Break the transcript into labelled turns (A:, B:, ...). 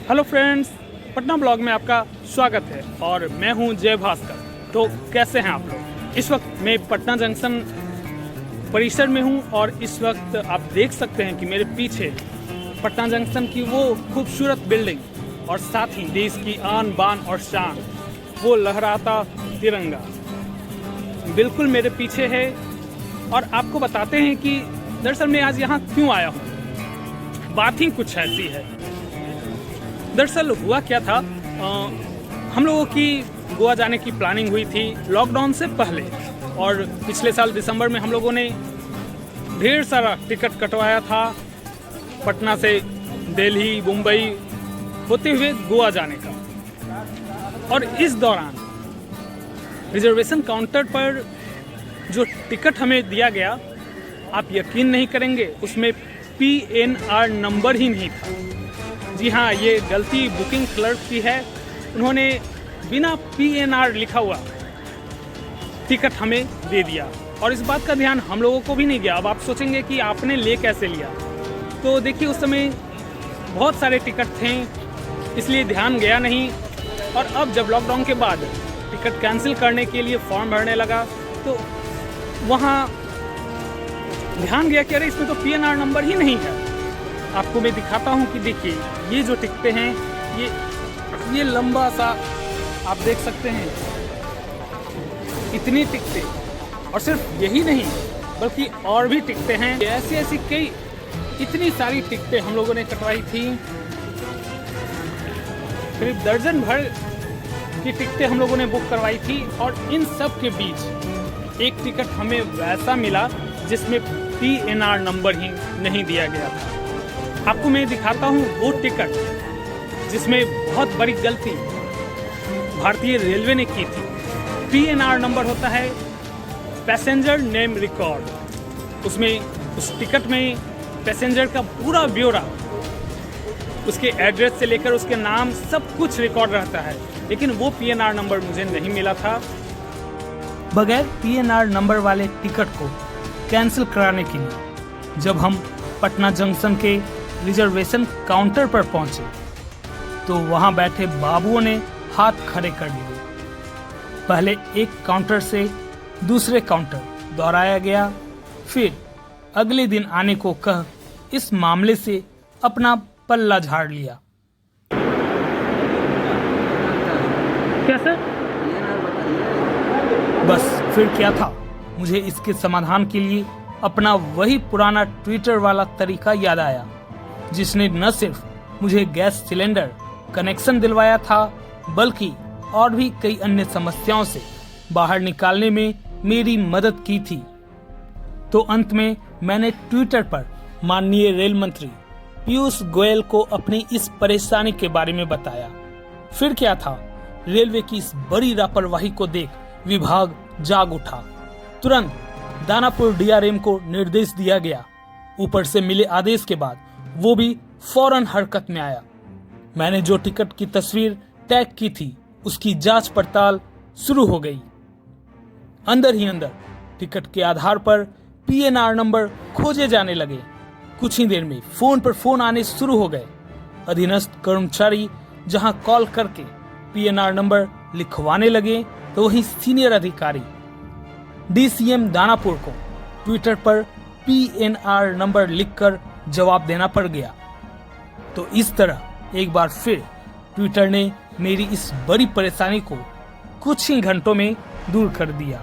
A: Hello friends, Patna blog में आपका स्वागत है और मैं हूं जय भास्कर। तो कैसे हैं आप लोग? इस वक्त मैं पटना जंक्शन परिसर में हूं और इस वक्त आप देख सकते हैं कि मेरे पीछे पटना जंक्शन की वो खूबसूरत बिल्डिंग और साथ ही देश की आन बान और शान, वो लहराता तिरंगा बिल्कुल मेरे पीछे है। और आपको बताते हैं कि दरअसल मैं आज यहाँ क्यों आया हूँ। बात ही कुछ ऐसी है। दरअसल हुआ क्या था, हम लोगों की गोवा जाने की प्लानिंग हुई थी लॉकडाउन से पहले, और पिछले साल दिसंबर में हम लोगों ने ढेर सारा टिकट कटवाया था पटना से दिल्ली मुंबई होते हुए गोवा जाने का। और इस दौरान रिजर्वेशन काउंटर पर जो टिकट हमें दिया गया, आप यकीन नहीं करेंगे, उसमें PNR नंबर ही नहीं था। जी हाँ, ये गलती बुकिंग क्लर्क की है। उन्होंने बिना PNR लिखा हुआ टिकट हमें दे दिया और इस बात का ध्यान हम लोगों को भी नहीं गया। अब आप सोचेंगे कि आपने ले कैसे लिया, तो देखिए उस समय बहुत सारे टिकट थे इसलिए ध्यान गया नहीं। और अब जब लॉकडाउन के बाद टिकट कैंसिल करने के लिए फॉर्म भरने लगा तो वहाँ ध्यान गया कि अरे इसमें तो PNR नंबर ही नहीं है। आपको मैं दिखाता हूँ कि देखिए ये जो टिकटें हैं, ये लंबा सा आप देख सकते हैं, इतनी टिकटें। और सिर्फ यही नहीं बल्कि और भी टिकटें हैं, ऐसी ऐसी कई इतनी सारी टिकटें हम लोगों ने कटवाई थी। करीब दर्जन भर की टिकटें हम लोगों ने बुक करवाई थी और इन सब के बीच एक टिकट हमें वैसा मिला जिसमें PNR नंबर ही नहीं दिया गया था। आपको मैं दिखाता हूँ वो टिकट जिसमें बहुत बड़ी गलती भारतीय रेलवे ने की थी। PNR नंबर होता है पैसेंजर नेम रिकॉर्ड। उसमें उस टिकट में पैसेंजर का पूरा ब्यौरा, उसके एड्रेस से लेकर उसके नाम, सब कुछ रिकॉर्ड रहता है, लेकिन वो PNR नंबर मुझे नहीं मिला था। बगैर PNR नंबर वाले टिकट को कैंसिल कराने के लिए जब हम पटना जंक्शन के रिजर्वेशन काउंटर पर पहुंचे तो वहां बैठे बाबुओं ने हाथ खड़े कर लिए। पहले एक काउंटर से दूसरे काउंटर दोहराया गया, फिर अगले दिन आने को कह इस मामले से अपना पल्ला झाड़ लिया। क्या सर? बस फिर क्या था, मुझे इसके समाधान के लिए अपना वही पुराना ट्विटर वाला तरीका याद आया, जिसने न सिर्फ मुझे गैस सिलेंडर कनेक्शन दिलवाया था बल्कि और भी कई अन्य समस्याओं से बाहर निकालने में मेरी मदद की थी। तो अंत में मैंने ट्विटर पर माननीय रेल मंत्री पीयूष गोयल को अपनी इस परेशानी के बारे में बताया। फिर क्या था, रेलवे की इस बड़ी लापरवाही को देख विभाग जाग उठा। तुरंत दानापुर DRM को निर्देश दिया गया। ऊपर से मिले आदेश के बाद वो भी फौरन हरकत में आया। मैंने जो टिकट की तस्वीर टैग की थी उसकी जांच पड़ताल शुरू हो गई। अंदर ही अंदर टिकट के आधार पर PNR नंबर खोजे जाने लगे। कुछ ही देर में फोन पर फोन आने शुरू हो गए। अधीनस्थ कर्मचारी जहां कॉल करके PNR नंबर लिखवाने लगे तो वही सीनियर अधिकारी DCM दानापुर को ट्विटर पर PNR नंबर लिखकर जवाब देना पड़ गया। तो इस तरह एक बार फिर ट्विटर ने मेरी इस बड़ी परेशानी को कुछ ही घंटों में दूर कर दिया।